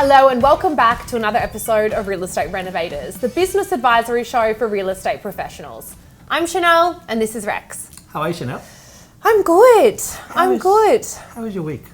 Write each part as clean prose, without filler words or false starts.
Hello and welcome back to another episode of Real Estate Renovators, the business advisory show for real estate professionals. I'm Chanel and this is Rex. How are you, Chanel? I'm good. I'm good. How was your week?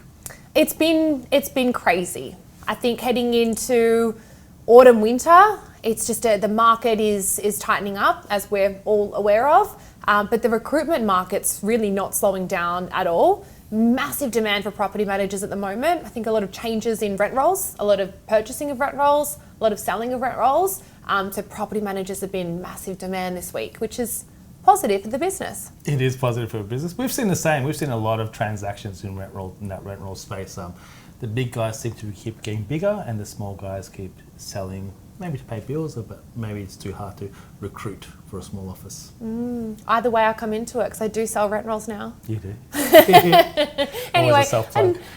It's been crazy. I think heading into autumn, winter, it's just the market is tightening up, as we're all aware of. But the recruitment market's really not slowing down at all. Massive demand for property managers at the moment. I think a lot of changes in rent rolls, a lot of purchasing of rent rolls, a lot of selling of rent rolls. So property managers have been massive demand this week, which is positive for the business. It is positive for the business. We've seen the same. We've seen a lot of transactions in that rent roll space. The big guys seem to keep getting bigger, and the small guys keep selling. Maybe to pay bills, but maybe it's too hard to recruit for a small office. Either way, I come into it because I do sell rent rolls now. You do. Anyway,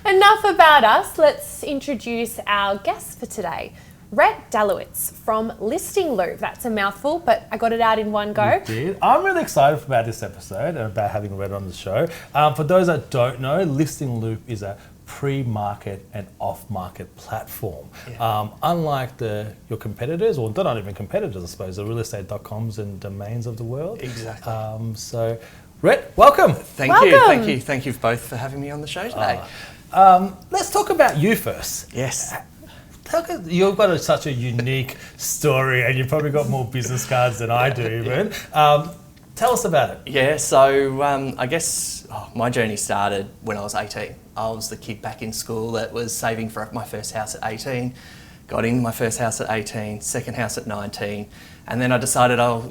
enough about us. Let's introduce our guest for today, Rhett Dallwitz from Listing Loop. That's a mouthful, but I got it out in one go. You did. I'm really excited about this episode and about having Rhett on the show. For those that don't know, Listing Loop is a pre-market and off-market platform. Yeah. Unlike your competitors, or they're not even competitors, I suppose, the real estate.coms and domains of the world. Exactly. So, Rhett, welcome. Thank you both for having me on the show today. Let's talk about you first. Yes. You've got such a unique story, and you've probably got more business cards than I do even. Tell us about it. Yeah, so I guess my journey started when I was 18. I was the kid back in school that was saving for my first house at 18, got in my first house at 18, second house at 19, and then I decided I'll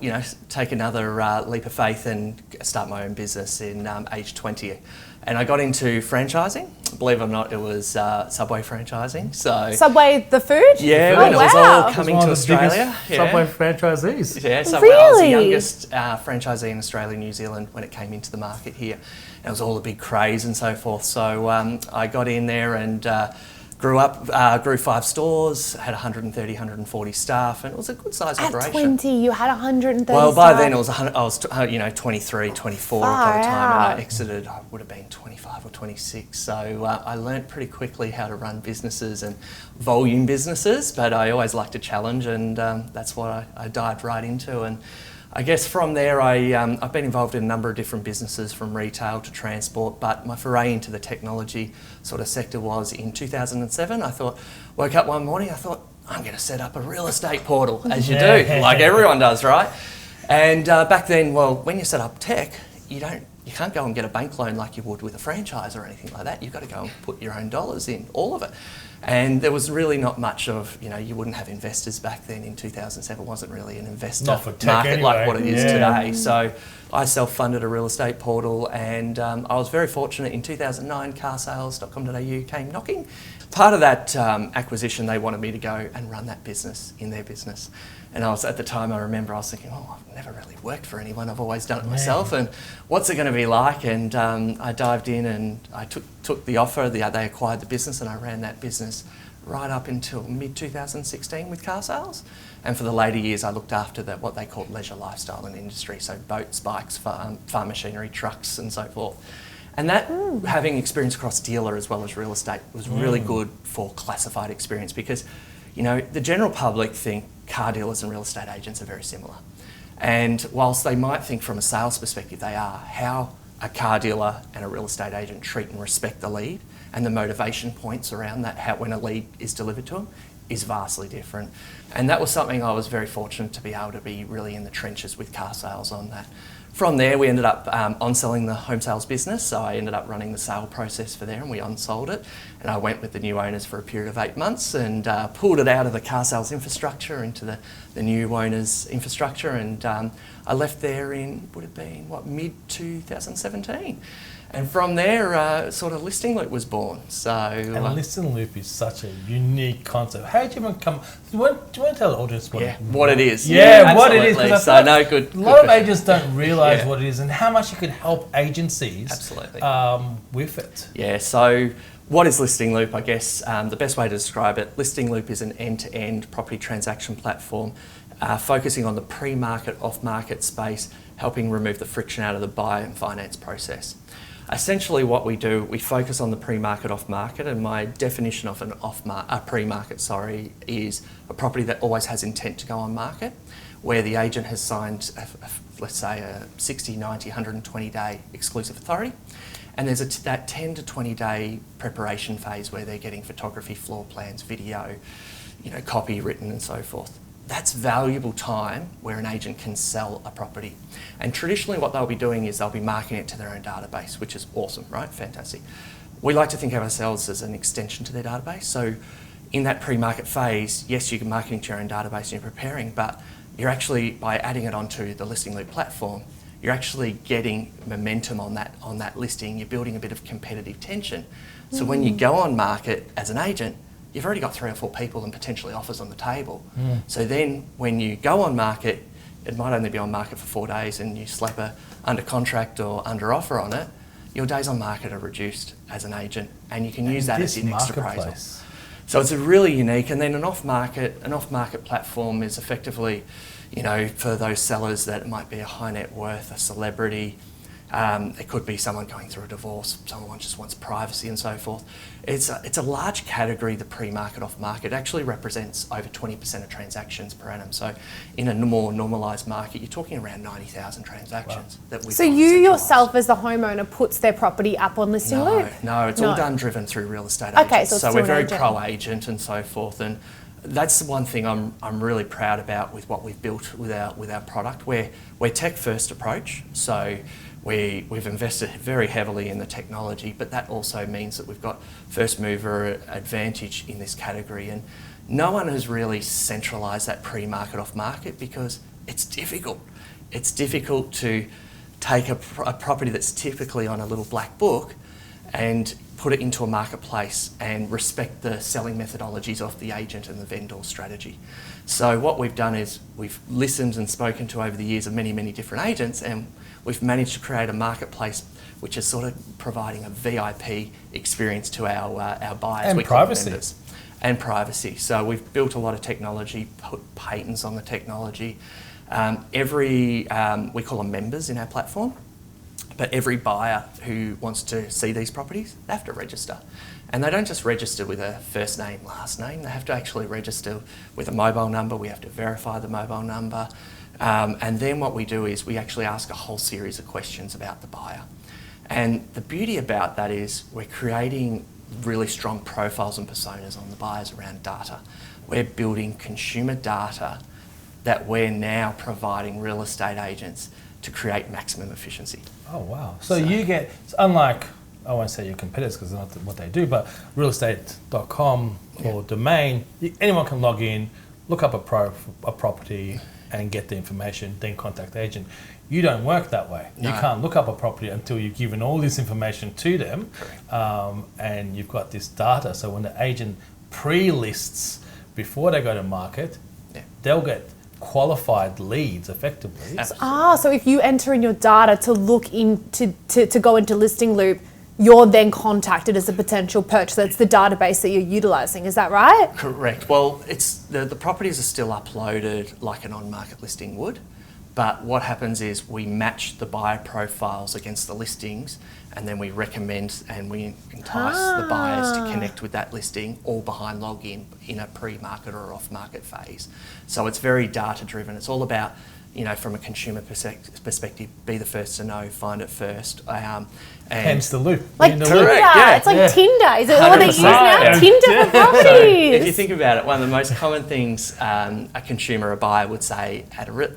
take another leap of faith and start my own business in age 20. And I got into franchising. Believe it or not, it was Subway franchising. So Subway, the food? Yeah, when it was all coming to Australia. Subway franchisees. Yeah, Subway. Really? I was the youngest franchisee in Australia and New Zealand when it came into the market here. It was all a big craze and so forth. So I got in there and grew 5 stores, had 130, 140 staff, and it was a good size operation. At 20, you had 130 Well, by staff. then I was 23, 24 at the time, and I exited, I would have been 25 or 26. So I learnt pretty quickly how to run businesses and volume businesses, but I always liked a challenge, and that's what I dived right into. And I guess from there, I've been involved in a number of different businesses, from retail to transport, but my foray into the technology sort of sector was in 2007. Woke up one morning, I thought, I'm going to set up a real estate portal, as you do, like everyone does, right? And back then, well, when you set up tech, you can't go and get a bank loan like you would with a franchise or anything like that. You've got to go and put your own dollars in, all of it. And there was really not much of, you wouldn't have investors back then in 2007. It wasn't really an investor market anyway, like what it is today. So I self-funded a real estate portal, and I was very fortunate. In 2009, carsales.com.au came knocking. Part of that acquisition, they wanted me to go and run that business in their business. And at the time, I remember I was thinking, I've never really worked for anyone. I've always done it myself. And what's it going to be like? And I dived in and I took the offer. They acquired the business, and I ran that business right up until mid-2016 with car sales. And for the later years, I looked after what they called leisure lifestyle and industry. So boats, bikes, farm machinery, trucks, and so forth. And that, having experience across dealer as well as real estate, was really good for classified experience, because the general public think car dealers and real estate agents are very similar. And whilst they might think from a sales perspective they are, how a car dealer and a real estate agent treat and respect the lead and the motivation points around that, when a lead is delivered to them, is vastly different. And that was something I was very fortunate to be able to be really in the trenches with car sales on that. From there, we ended up on-selling the home sales business, so I ended up running the sale process for there, and we on-sold it. And I went with the new owners for a period of 8 months and pulled it out of the car sales infrastructure into the new owners' infrastructure, and I left there in, mid-2017. And from there, sort of Listing Loop was born. So, and Listing Loop is such a unique concept. How did you even come? Do you want to tell the audience what it is? Yeah, what it is. So no, good. A lot of agents don't realise what it is and how much it could help agencies. Absolutely. With it. Yeah. So what is Listing Loop? I guess the best way to describe it, Listing Loop is an end-to-end property transaction platform, focusing on the pre-market, off-market space, helping remove the friction out of the buy and finance process. essentially what we do, we focus on the pre-market, off-market, and my definition of a pre-market, is a property that always has intent to go on market, where the agent has signed, let's say, a 60, 90, 120-day exclusive authority, and there's that 10 to 20-day preparation phase where they're getting photography, floor plans, video, copy written and so forth. That's valuable time where an agent can sell a property. And traditionally what they'll be doing is they'll be marketing it to their own database, which is awesome, right? Fantastic. We like to think of ourselves as an extension to their database. So in that pre-market phase, yes, you're marketing to your own database and you're preparing, but you're actually, by adding it onto the Listing Loop platform, you're actually getting momentum on that listing. You're building a bit of competitive tension. So when you go on market as an agent, you've already got 3 or 4 people and potentially offers on the table. So then when you go on market, it might only be on market for 4 days and you slap a under contract or under offer on it, your days on market are reduced as an agent, and you can use that as your next appraisal. So it's a really unique, and then an off-market platform is effectively, for those sellers that it might be a high net worth, a celebrity, it could be someone going through a divorce, someone just wants privacy and so forth. It's a large category, the pre-market, off-market. It actually represents over 20% of transactions per annum. So in a more normalised market, you're talking around 90,000 transactions. Wow. So you yourself as the homeowner puts their property up on Listing Loop? No, it's all done driven through real estate agents. Okay, so we're very pro-agent and so forth. And that's the one thing I'm really proud about with what we've built with our product. We're tech-first approach. So we've invested very heavily in the technology, but that also means that we've got first mover advantage in this category, and no one has really centralised that pre-market off market because it's difficult. It's difficult to take a property that's typically on a little black book and put it into a marketplace and respect the selling methodologies of the agent and the vendor strategy. So what we've done is we've listened and spoken to over the years of many, many different agents, and we've managed to create a marketplace which is sort of providing a VIP experience to our buyers. And privacy. And privacy. So we've built a lot of technology, put patents on the technology. We call them members in our platform, but every buyer who wants to see these properties, they have to register. And they don't just register with a first name, last name, they have to actually register with a mobile number. We have to verify the mobile number. And then what we do is we actually ask a whole series of questions about the buyer. And the beauty about that is we're creating really strong profiles and personas on the buyers around data. We're building consumer data that we're now providing real estate agents to create maximum efficiency. Oh, wow. So you get, unlike, I won't say your competitors because it's not what they do, but realestate.com or domain, anyone can log in, look up a property and get the information, then contact the agent. You don't work that way. No. You can't look up a property until you've given all this information to them, and you've got this data. So when the agent pre-lists before they go to market, they'll get qualified leads effectively. So if you enter in your data to look to go into Listing Loop, you're then contacted as a potential purchaser. It's the database that you're utilising, is that right? Correct. Well, it's the properties are still uploaded like an on-market listing would, but what happens is we match the buyer profiles against the listings, and then we recommend and we entice the buyers to connect with that listing all behind login in a pre-market or off-market phase. So it's very data-driven. It's all about, from a consumer perspective, be the first to know, find it first. Hence the loop. Like Tinder. It's like Tinder. Is it what they use now? Tinder for properties. So if you think about it, one of the most common things a consumer or a buyer would say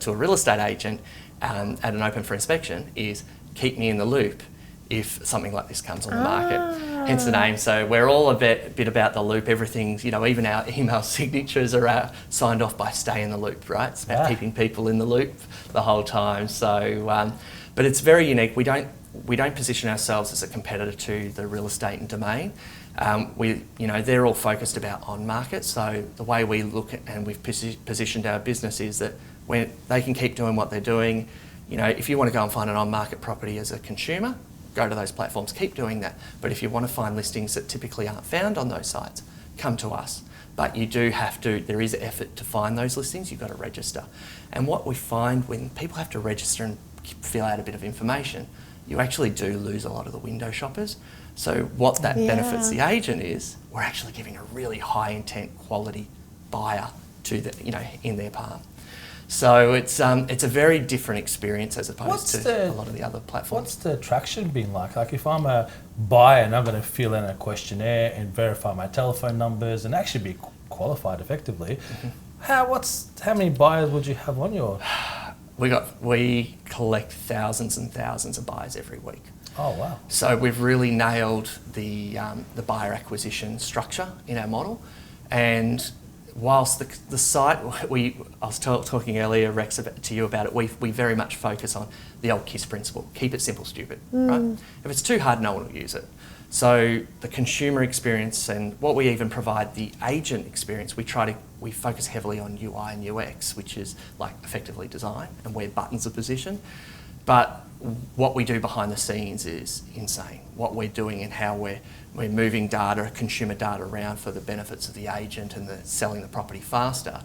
to a real estate agent at an open for inspection is, keep me in the loop if something like this comes on the market. Hence the name. So we're all a bit about the loop. Everything's, even our email signatures are signed off by stay in the loop, right? It's about keeping people in the loop the whole time. So, but it's very unique. We don't position ourselves as a competitor to the real estate and domain. They're all focused about on market. So the way we look at and we've positioned our business is that when they can keep doing what they're doing. If you want to go and find an on market property as a consumer, go to those platforms, keep doing that. But if you want to find listings that typically aren't found on those sites, come to us. But you do have to, there is effort to find those listings, you've got to register. And what we find when people have to register and fill out a bit of information, you actually do lose a lot of the window shoppers. So what that benefits the agent is, we're actually giving a really high intent quality buyer to in their palm. So it's a very different experience as opposed to a lot of the other platforms. What's the traction been like? Like if I'm a buyer and I'm going to fill in a questionnaire and verify my telephone numbers and actually be qualified effectively, how many buyers would you have on your? We collect thousands and thousands of buyers every week. Oh wow! So we've really nailed the buyer acquisition structure in our model, and whilst the site, I was talking earlier, Rex, to you about it, we very much focus on the old KISS principle, keep it simple, stupid, right? If it's too hard, no one will use it. So the consumer experience and what we even provide the agent experience, we focus heavily on UI and UX, which is like effectively design and where buttons are positioned. But what we do behind the scenes is insane. What we're doing and how we're moving data, consumer data around for the benefits of the agent and selling the property faster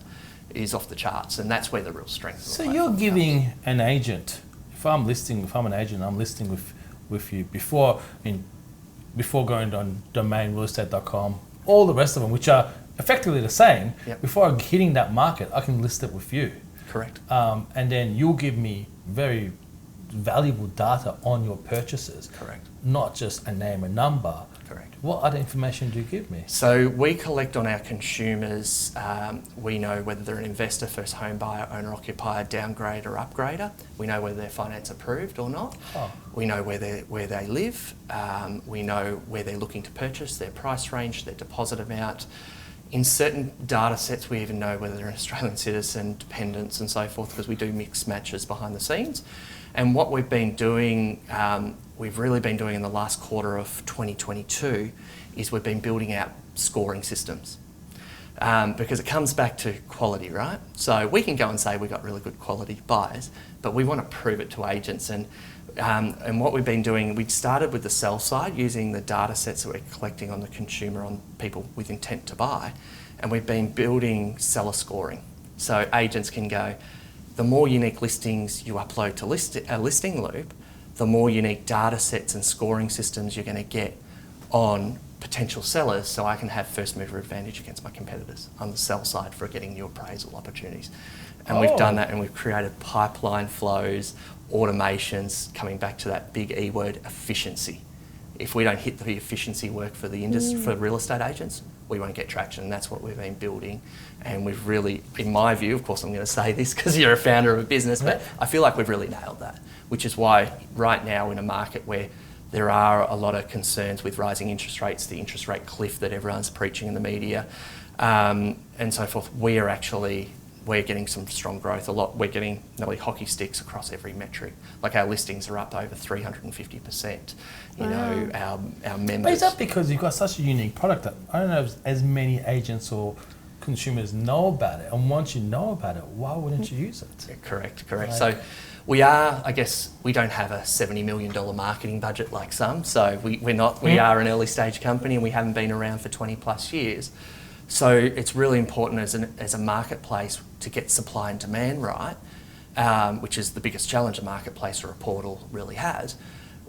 is off the charts, and that's where the real strength. So you're giving an agent. If I'm an agent, I'm listing with you before going on domain realestate.com, all the rest of them, which are effectively the same. Yep. Before I'm hitting that market, I can list it with you. Correct. And then you'll give me very valuable data on your purchases. Correct. Not just a name and number. Correct. What other information do you give me? So we collect on our consumers. We know whether they're an investor, first home buyer, owner occupier, downgrade or upgrader. We know whether they're finance approved or not. Oh. We know where they live. We know where they're looking to purchase, their price range, their deposit amount. In certain data sets, we even know whether they're an Australian citizen, dependents and so forth, because we do mixed matches behind the scenes. And what we've been doing, we've really been doing in the last quarter of 2022, is we've been building out scoring systems. Because it comes back to quality, right? So we can go and say we've got really good quality buyers, but we want to prove it to agents. And what we've been doing, we started with the sell side using the data sets that we're collecting on the consumer, on people with intent to buy, and we've been building seller scoring. So agents can go, the more unique listings you upload to a listing loop, the more unique data sets and scoring systems you're going to get on potential sellers, so I can have first mover advantage against my competitors on the sell side for getting new appraisal opportunities. And we've done that, and we've created pipeline flows, automations, coming back to that big E word, efficiency. If we don't hit the efficiency work for the industry, for real estate agents, we won't get traction. And that's what we've been building. And we've really, in my view, of course I'm going to say this because you're a founder of a business, but I feel like we've really nailed that, which is why right now in a market where there are a lot of concerns with rising interest rates, the interest rate cliff that everyone's preaching in the media, and so forth, we're getting some strong growth. We're getting nearly hockey sticks across every metric. Like our listings are up over 350%. You know, our members. But is that because you've got such a unique product that I don't know if as many agents or consumers know about it? And once you know about it, why wouldn't you use it? Correct. So we are, I guess, we don't have a $70 million marketing budget like some. So we are an early stage company, and we haven't been around for 20 plus years. So it's really important as a marketplace to get supply and demand right, which is the biggest challenge a marketplace or a portal really has.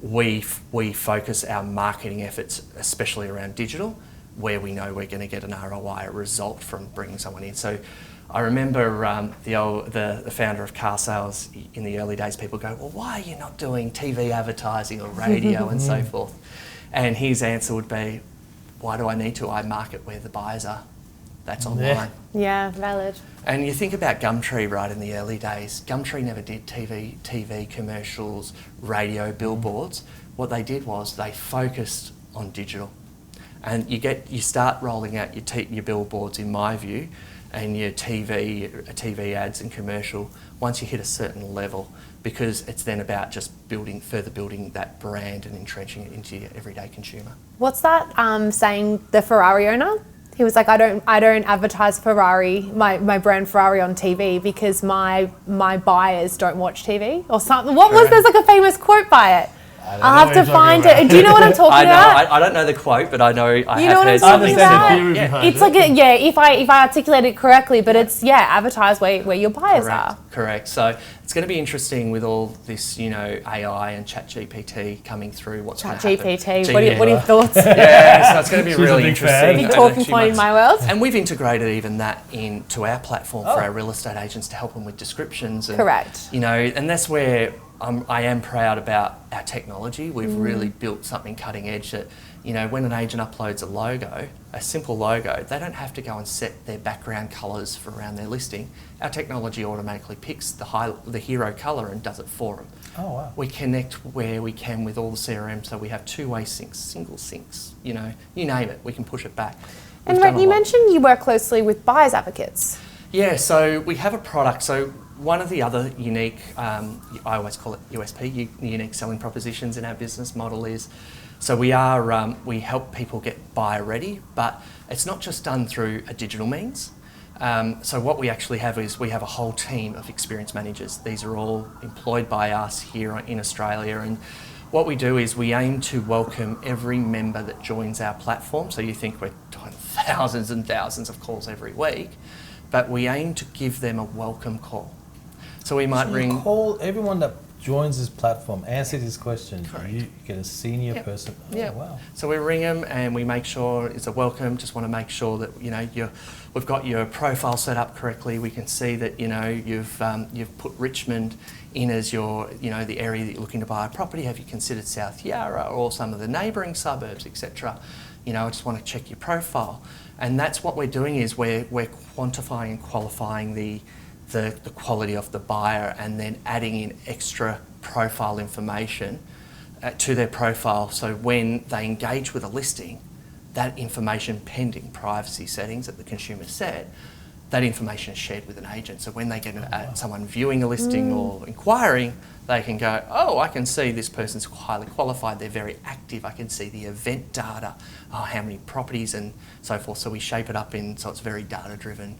We focus our marketing efforts, especially around digital, where we know we're going to get an ROI, a result from bringing someone in. So I remember the founder of car sales in the early days, people go, well, why are you not doing TV advertising or radio and so forth? And his answer would be, why do I need to? I market where the buyers are. That's online. Yeah, valid. And you think about Gumtree, right, in the early days. Gumtree never did TV commercials, radio, billboards. What they did was they focused on digital. And you start rolling out your billboards, in my view, and your TV ads and commercial once you hit a certain level, because it's then about just further building that brand and entrenching it into your everyday consumer. What's that saying, the Ferrari owner? He was like, I don't advertise Ferrari, my brand Ferrari on TV because my buyers don't watch TV or something. What was, there's like a famous quote by it. I'll have to find it. Do you know what I'm talking about? I don't know the quote, but I know I You have know what I'm heard talking something about? theory behind It's it. like if I articulate it correctly, but it's advertise where your buyers are. Correct. So it's going to be interesting with all this, AI and ChatGPT coming through. What's going to happen? ChatGPT. What are your thoughts? Yeah, so it's going to be She's a really big fan. interesting. Big talking point in my world. And we've integrated even that into our platform for our real estate agents to help them with descriptions. And, Correct. and that's where I am proud about our technology. We've really built something cutting edge that, when an agent uploads a logo, a simple logo, they don't have to go and set their background colours for around their listing. Our technology automatically picks the hero colour and does it for them. Oh, wow. We connect where we can with all the CRM, so we have two-way syncs, single syncs, you name it, we can push it back. And We've done Rhett, a you lot. mentioned you work closely with buyers advocates. Yeah, so we have a product. So one of the other unique, I always call it USP, unique selling propositions in our business model is, so we help people get buyer ready, but it's not just done through a digital means. So what we actually have is we have a whole team of experienced managers. These are all employed by us here in Australia, and what we do is we aim to welcome every member that joins our platform. So you think we're doing thousands and thousands of calls every week, but we aim to give them a welcome call. So we might ring... call everyone that joins this platform, answer this question. Correct. You get a senior person. Oh, Yeah. wow. So we ring them and we make sure it's a welcome. Just want to make sure that we've got your profile set up correctly. We can see that you've put Richmond in as your the area that you're looking to buy a property. Have you considered South Yarra or some of the neighbouring suburbs, etc.? I just want to check your profile, and that's what we're doing is we're quantifying and qualifying the quality of the buyer and then adding in extra profile information to their profile, so when they engage with a listing, that information, pending privacy settings that the consumer set, that information is shared with an agent. So when they get someone viewing a listing or inquiring, they can go, oh, I can see this person's highly qualified, they're very active, I can see the event data, how many properties and so forth. So we shape it up so it's very data driven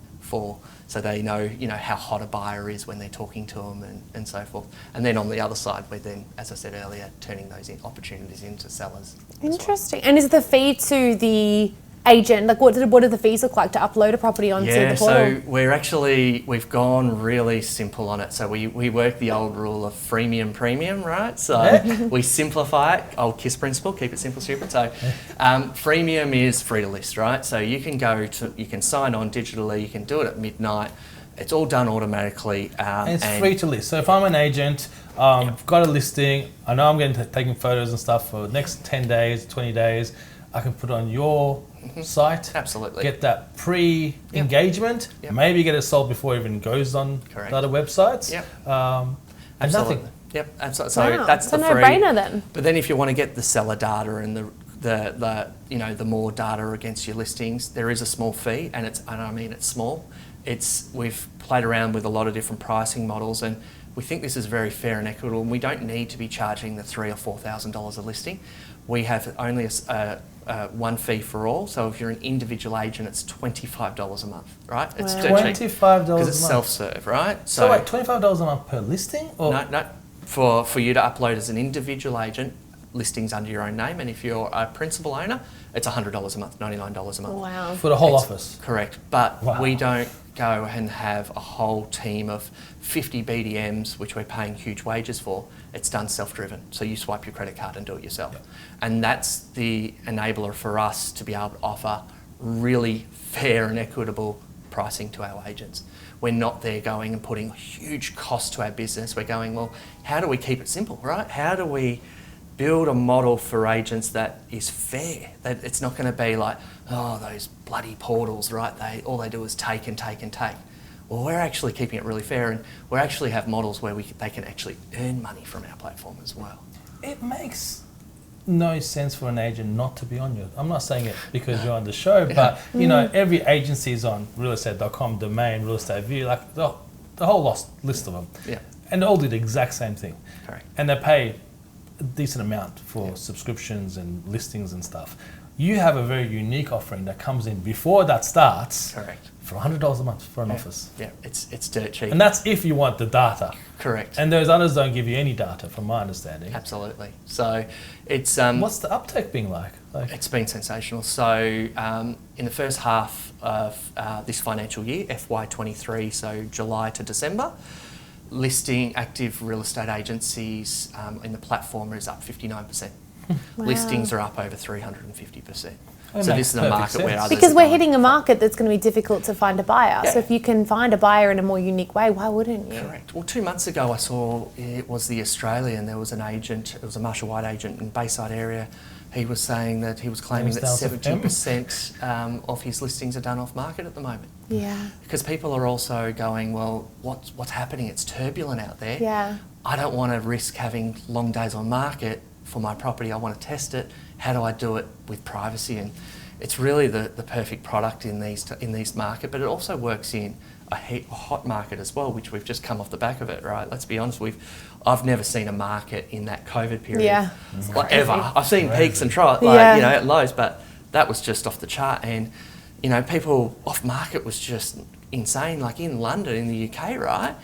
so they know, how hot a buyer is when they're talking to them and so forth. And then on the other side, we're then, as I said earlier, turning those opportunities into sellers. Interesting. And is the fee to the agent, like what do the fees look like to upload a property onto the portal? So we've gone really simple on it. So we work the old rule of freemium premium, right? So we simplify it, old KISS principle, keep it simple, stupid. So freemium is free to list, right? So you can sign on digitally, you can do it at midnight. It's all done automatically. And it's free to list. So if I'm an agent, got a listing, I know I'm going to taking photos and stuff for the next 10 days, 20 days, I can put on your site, absolutely, get that pre-engagement, maybe get it sold before it even goes on the other websites, and nothing. Yep, absolutely. So wow, that's it's the a free. no-brainer then. But then if you want to get the seller data and the more data against your listings, there is a small fee, and it's small. We've played around with a lot of different pricing models, and we think this is very fair and equitable, and we don't need to be charging the $3,000 or $4,000 a listing. We have only one fee for all. So if you're an individual agent, it's $25 a month, right? It's $25 because it's self-serve, right? So wait, $25 a month per listing? Or? No. For you to upload as an individual agent, listings under your own name, and if you're a principal owner, it's $100 a month, $99 a month. Wow. For the whole office? Correct. But we don't go and have a whole team of 50 BDMs, which we're paying huge wages for. It's done self-driven. So you swipe your credit card and do it yourself. Yep. And that's the enabler for us to be able to offer really fair and equitable pricing to our agents. We're not there going and putting huge cost to our business. We're going, well, how do we keep it simple, right? How do we build a model for agents that is fair, that it's not going to be like, oh, those bloody portals, right? All they do is take and take and take. Well, we're actually keeping it really fair, and we actually have models where they can actually earn money from our platform as well. It makes no sense for an agent not to be on you. I'm not saying it because you're on the show, but every agency is on realestate.com, Domain, Real Estate View, like the whole list of them. Yeah. And they all do the exact same thing. Correct. And they pay a decent amount for subscriptions and listings and stuff. You have a very unique offering that comes in before that starts. Correct. For $100 a month for an office. Yeah, it's dirt cheap. And that's if you want the data. Correct. And those others don't give you any data, from my understanding. Absolutely. So it's What's the uptake been like? it's been sensational. So in the first half of this financial year, FY23, so July to December, listing active real estate agencies in the platform is up 59%. Wow. Listings are up over 350%. That So makes this is a perfect market where sense. others Because are we're going. hitting a market that's going to be difficult to find a buyer. Yeah. So if you can find a buyer in a more unique way, why wouldn't you? Correct. Well, 2 months ago I saw it was the Australian. There was an agent. It was a Marshall White agent in Bayside area. He was saying that he was claiming that 70% of his listings are done off market at the moment. Yeah. Because people are also going, well, what's happening? It's turbulent out there. Yeah. I don't want to risk having long days on market for my property. I want to test it. How do I do it with privacy? And it's really the perfect product in these market, but it also works in a hot market as well, which we've just come off the back of it, right? Let's be honest, I've never seen a market in that COVID period, Yeah. like ever. I've seen peaks and troughs, Yeah. at lows, but that was just off the chart. And people off market was just insane. Like in London, in the UK, right?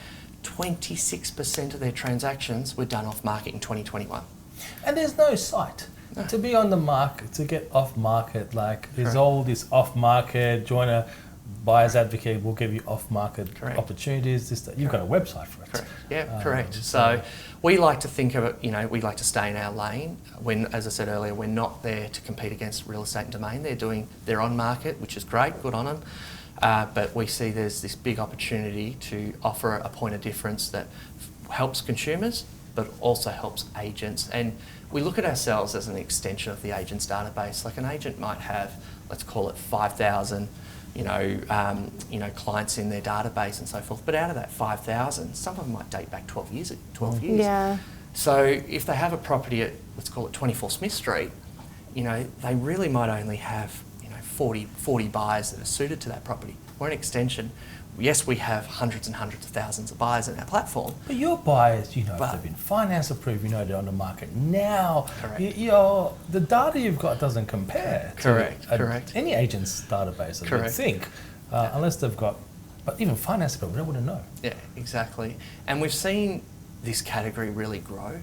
26% of their transactions were done off market in 2021. And there's no site. No. To be on the market, to get off market, like there's Correct. all this off market, join a buyer's advocate, we'll give you off market Correct. opportunities. You've got a website for it. Correct. Yeah, correct. so- So we like to think of it, we like to stay in our lane. When, as I said earlier, we're not there to compete against Real Estate and Domain. They're on market, which is great, good on them. But we see there's this big opportunity to offer a point of difference that helps consumers, but also helps agents. And we look at ourselves as an extension of the agent's database. Like an agent might have, let's call it 5,000, clients in their database and so forth. But out of that 5,000, some of them might date back 12 years. Yeah. So if they have a property at, let's call it 24 Smith Street, they really might only have 40 buyers that are suited to that property. We're an extension. Yes, we have hundreds and hundreds of thousands of buyers in our platform. But your buyers, if But- they've been finance approved, they're on the market now. Correct. The data you've got doesn't compare Correct, to correct. any agent's database, I would Correct. think, unless they've got, but even finance people, they wouldn't know. Yeah, exactly. And we've seen this category really grow.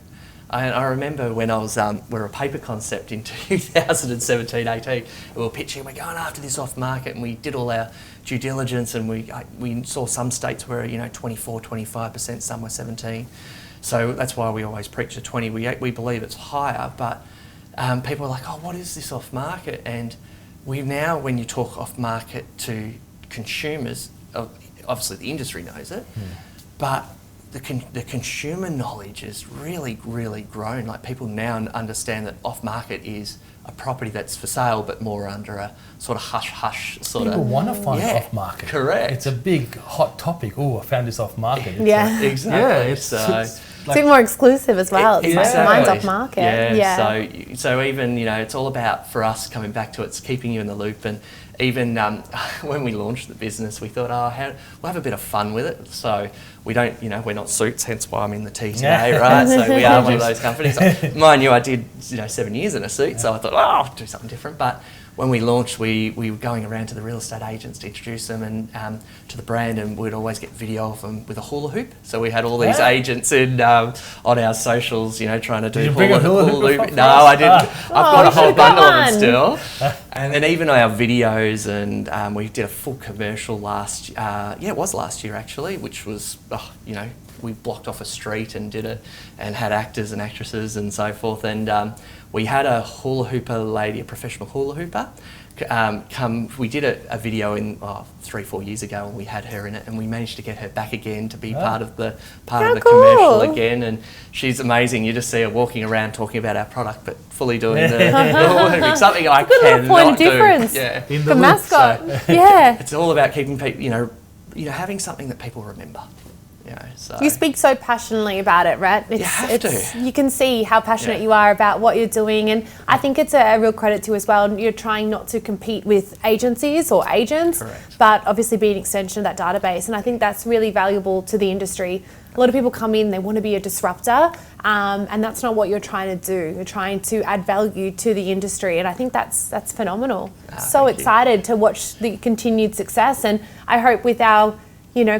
I remember when I was, we're a paper concept in 2017, 18, we were pitching, we're going after this off market, and we did all our due diligence, and we saw some states where, 24, 25%, some were 17. So that's why we always preach a 20. We believe it's higher, but people are like, oh, what is this off market? And we now, when you talk off market to consumers, obviously the industry knows it, but the consumer knowledge has really, really grown. Like people now understand that off market is a property that's for sale, but more under a sort of hush sort People of. want to find Yeah, off market. correct. It's a big hot topic. Oh, I found this off market. Yeah. Exactly. Yeah, it's It's a bit more exclusive as well. It's like Exactly. mine's off market. Yeah. So even it's all about, for us, coming back to it's keeping you in the loop. And even when we launched the business, we thought, we'll have a bit of fun with it. So we don't, we're not suits, hence why I'm in the tea today, right? So we are one of those companies. Mind you, I did 7 years in a suit, so I thought, I'll do something different. But when we launched, we were going around to the real estate agents to introduce them and to the brand, and we'd always get video of them with a hula hoop. So we had all these agents on our socials, trying to do Did you bring a hula hoop? No, I didn't. I've got a whole should've got bundle of them one. still. And then even our videos, and we did a full commercial last year actually, which was, we blocked off a street and did it, and had actors and actresses and so forth. And we had a hula hooper lady, a professional hula hooper, come. We did a video in 3-4 years ago, and we had her in it, and we managed to get her back again to be part of the How commercial cool. again. And she's amazing. You just see her walking around talking about our product, but fully doing the hula hooping, something I Good little cannot point of do. difference. Yeah. In The loop. mascot. So- Yeah. It's all about keeping people, having something that people remember. So You speak so passionately about it, Rhett. have to. You can see how passionate Yeah. you are about what you're doing, and I think it's a real credit to you as well. You're trying not to compete with agencies or agents, Correct. but obviously be an extension of that database, and I think that's really valuable to the industry. A lot of people come in, they want to be a disruptor, and that's not what you're trying to do. You're trying to add value to the industry, and I think that's phenomenal. So thank you. excited to watch the continued success, and I hope with our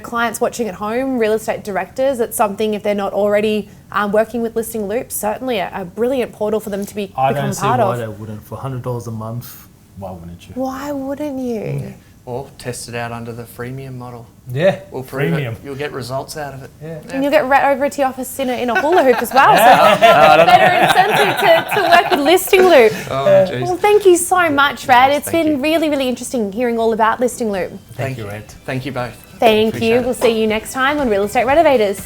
clients watching at home, real estate directors, it's something, if they're not already working with Listing Loop, certainly a brilliant portal for them to become part of. I don't see why they wouldn't. For $100 a month, why wouldn't you? Why wouldn't you? Or test it out under the freemium model. Yeah, We'll prove freemium. it. You'll get results out of it. Yeah. And you'll get Rhett over to your office in a hula hoop as well. So better incentive to work with Listing Loop. Oh, geez. Well, thank you so much, Rhett. It's Thank been you. really, really interesting hearing all about Listing Loop. Thank you, Rhett. Thank you both. Thank Appreciate you. it. We'll see you next time on Real Estate Renovators.